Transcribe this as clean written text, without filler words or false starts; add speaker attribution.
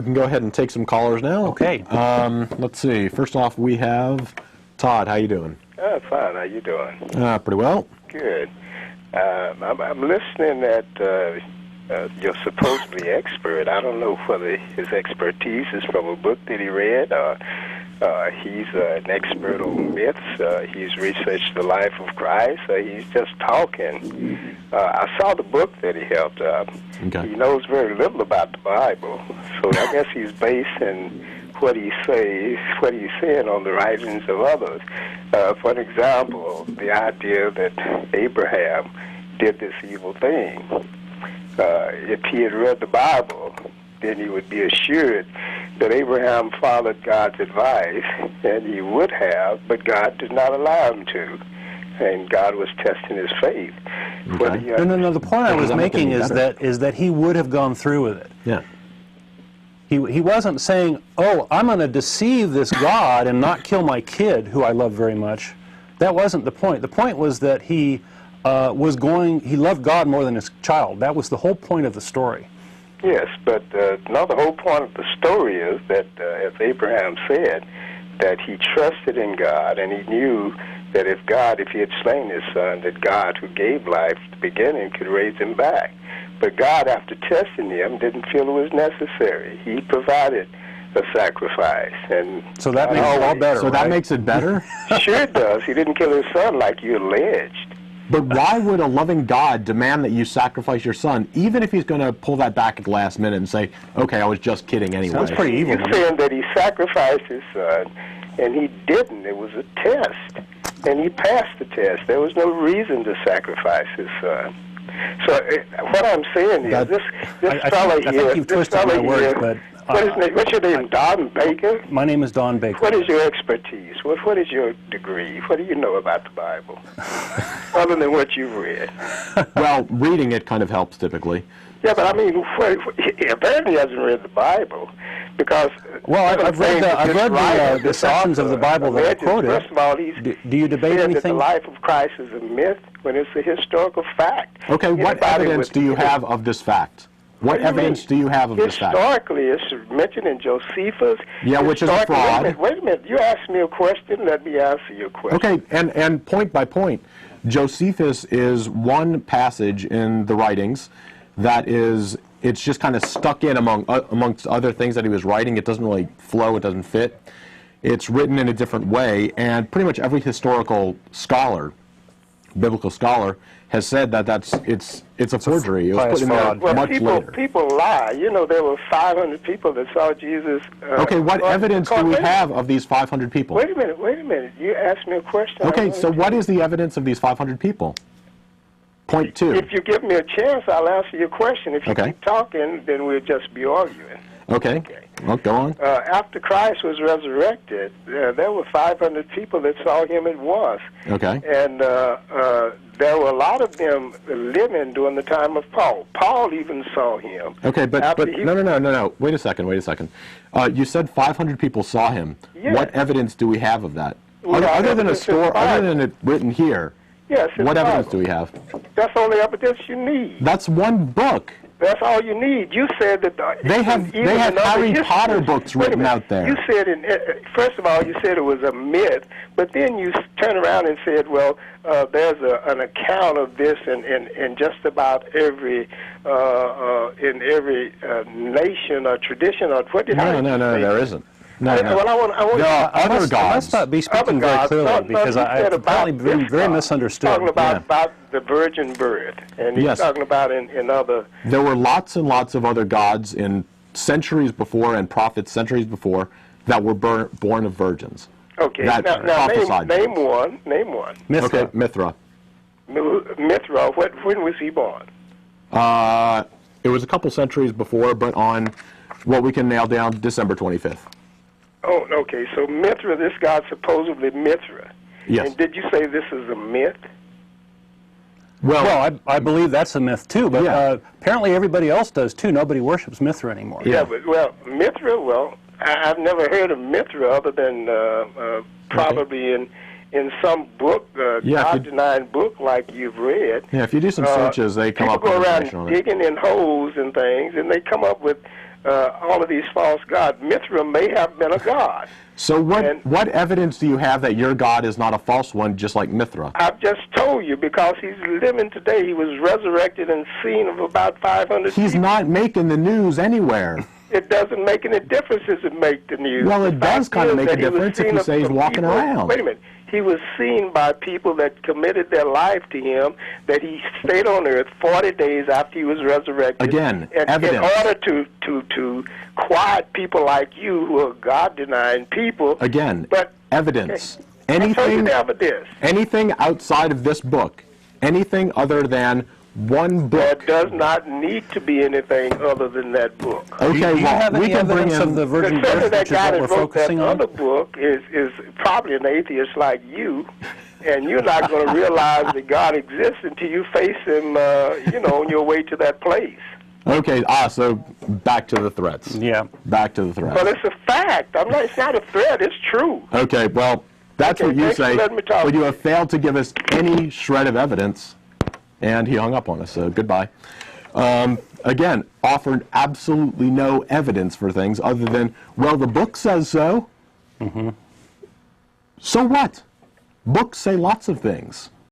Speaker 1: can go ahead and take some callers now.
Speaker 2: Okay.
Speaker 1: Let's see. First off, we have Todd. How you doing?
Speaker 3: Fine. How you doing?
Speaker 1: Pretty well.
Speaker 3: Good. I'm listening at your supposedly expert. I don't know whether his expertise is from a book that he read or he's an expert on myths. He's researched the life of Christ. He's just talking. I saw the book that he held up.
Speaker 1: Okay.
Speaker 3: He knows very little about the Bible, so I guess he's basing what he's saying on the writings of others. For an example, the idea that Abraham did this evil thing. If he had read the Bible, then he would be assured that Abraham followed God's advice, and he would have, but God did not allow him to. And God was testing his faith.
Speaker 1: Okay.
Speaker 2: No. The point I was making is that he would have gone through with it.
Speaker 1: Yeah.
Speaker 2: He wasn't saying, "Oh, I'm going to deceive this God and not kill my kid, who I love very much." That wasn't the point. The point was that he loved God more than his child. That was the whole point of the story.
Speaker 3: Yes, but no, the whole point of the story is that, as Abraham said, that he trusted in God, and he knew that if he had slain his son, that God, who gave life at the beginning, could raise him back. But God, after testing him, didn't feel it was necessary. He provided a sacrifice, and
Speaker 2: so that makes it all better.
Speaker 1: So that makes it better?
Speaker 3: Sure it does. He didn't kill his son like you alleged.
Speaker 1: But why would a loving God demand that you sacrifice your son, even if he's going to pull that back at the last minute and say, "Okay, I was just kidding anyway"?
Speaker 2: Sounds pretty evil.
Speaker 3: You're saying that he sacrificed his son, and he didn't. It was a test, and he passed the test. There was no reason to sacrifice his son. So what I'm saying is, this fellow here,
Speaker 2: I think you've twisted my words, but
Speaker 3: what's your name? Don Baker?
Speaker 2: My name is Don Baker.
Speaker 3: What is your expertise? What is your degree? What do you know about the Bible, other than what you've read?
Speaker 1: Well, reading it kind of helps typically.
Speaker 3: Yeah, but I mean, apparently he hasn't read the Bible, because
Speaker 2: I've read the sections of the Bible that are quoted.
Speaker 3: First of all,
Speaker 2: do you debate anything?
Speaker 3: That the life of Christ is a myth when it's a historical fact.
Speaker 1: Okay, what evidence do you have of this fact? What evidence do you have of this fact?
Speaker 3: Historically, it's mentioned in Josephus.
Speaker 1: Yeah, which is a fraud.
Speaker 3: Wait a minute. You asked me a question. Let me answer your question.
Speaker 1: Okay, and point by point, Josephus is one passage in the writings that it's just kind of stuck in amongst other things that he was writing. It doesn't really flow. It doesn't fit. It's written in a different way, and pretty much every historical scholar, biblical scholar, has said that it's a forgery. It was put in there much later.
Speaker 3: People lie. You know, there were 500 people that saw Jesus.
Speaker 1: Okay, what evidence do we have of these 500 people?
Speaker 3: Wait a minute. You asked me a question.
Speaker 1: Okay, so what is the evidence of these 500 people? Point two.
Speaker 3: If you give me a chance, I'll answer your question. If you keep talking, then we'll just be arguing.
Speaker 1: Okay. Well, go on.
Speaker 3: After Christ was resurrected, there were 500 people that saw him at once.
Speaker 1: Okay.
Speaker 3: And there were a lot of them living during the time of Paul. Paul even saw him.
Speaker 1: Okay, but no. Wait a second. You said 500 people saw him.
Speaker 3: Yes.
Speaker 1: What evidence do we have of that? Other than it written here.
Speaker 3: Yes.
Speaker 1: What evidence do we have?
Speaker 3: That's the only evidence you need.
Speaker 1: That's one book.
Speaker 3: That's all you need. You said that
Speaker 1: they have Harry Potter books written out there.
Speaker 3: You said, first of all, you said it was a myth, but then you turned around and said, well, there's an account of this in just about every nation or tradition or what did I say?
Speaker 1: No, there isn't. No.
Speaker 3: Well, I want
Speaker 2: other gods. I must not be speaking very clearly because I've apparently been very misunderstood.
Speaker 3: Talking about the virgin birth, and he's talking about in other.
Speaker 1: There were lots and lots of other gods in centuries before and prophets centuries before that were born of virgins.
Speaker 3: Okay, now name one.
Speaker 1: Mithra. Okay, Mithra.
Speaker 3: Mithra. When was he born?
Speaker 1: It was a couple centuries before, but on what we can nail down, December 25th.
Speaker 3: Oh, okay. So Mithra, this god supposedly Mithra.
Speaker 1: Yes.
Speaker 3: And did you say this is a myth?
Speaker 2: Well, I believe that's a myth too, but apparently everybody else does too. Nobody worships Mithra anymore.
Speaker 3: Yeah, but Mithra. Well, I've never heard of Mithra other than probably in some book, God-denying book like you've read.
Speaker 1: Yeah, if you do some searches, they come up with
Speaker 3: people go
Speaker 1: information
Speaker 3: around
Speaker 1: on it.
Speaker 3: digging in holes and things, and they come up with all of these false gods. Mithra may have been a god.
Speaker 1: So
Speaker 3: And-
Speaker 1: what evidence do you have that your God is not a false one, just like Mithra?
Speaker 3: I've just told you, because he's living today. He was resurrected and seen of about 500
Speaker 1: He's
Speaker 3: people.
Speaker 1: not making the news anywhere.
Speaker 3: It doesn't make any difference does it make the news.
Speaker 1: Well,
Speaker 3: The
Speaker 1: it does
Speaker 3: fact
Speaker 1: kind of
Speaker 3: is
Speaker 1: make a
Speaker 3: that he was
Speaker 1: difference if
Speaker 3: seen
Speaker 1: you
Speaker 3: of
Speaker 1: say he's
Speaker 3: some
Speaker 1: walking
Speaker 3: people-
Speaker 1: around.
Speaker 3: Wait a minute. He was seen by people that committed their life to him, that he stayed on earth 40 days after he was resurrected.
Speaker 1: Again,
Speaker 3: and
Speaker 1: evidence.
Speaker 3: in order to quiet people like you who are God-denying people.
Speaker 1: Again,
Speaker 3: But
Speaker 1: evidence.
Speaker 3: I told you
Speaker 1: Anything,
Speaker 3: the evidence.
Speaker 1: anything outside of this book, anything other than one
Speaker 3: There
Speaker 1: book.
Speaker 3: does not need to be anything other than that book.
Speaker 1: Okay,
Speaker 2: Do you
Speaker 1: well,
Speaker 2: have
Speaker 1: we
Speaker 2: any
Speaker 1: can bring
Speaker 2: evidence of
Speaker 1: in.
Speaker 2: the
Speaker 3: The
Speaker 2: virgin
Speaker 3: fact
Speaker 2: birth,
Speaker 3: that
Speaker 2: which is
Speaker 3: guy
Speaker 2: what we're
Speaker 3: that wrote that
Speaker 2: focusing on?
Speaker 3: other book is probably an atheist like you, and you're not going to realize that God exists until you face him, on your way to that place.
Speaker 1: Okay, so back to the threats.
Speaker 2: Yeah.
Speaker 1: Back to the threats.
Speaker 3: But it's a fact. It's not a threat. It's true.
Speaker 1: Okay, well, that's
Speaker 3: Okay,
Speaker 1: what you
Speaker 3: thanks for
Speaker 1: say,
Speaker 3: letting me talk
Speaker 1: but
Speaker 3: to
Speaker 1: you
Speaker 3: you.
Speaker 1: have failed to give us any shred of evidence, and he hung up on us, so goodbye. Again, offered absolutely no evidence for things other than, well, the book says so. So what? Books say lots of things.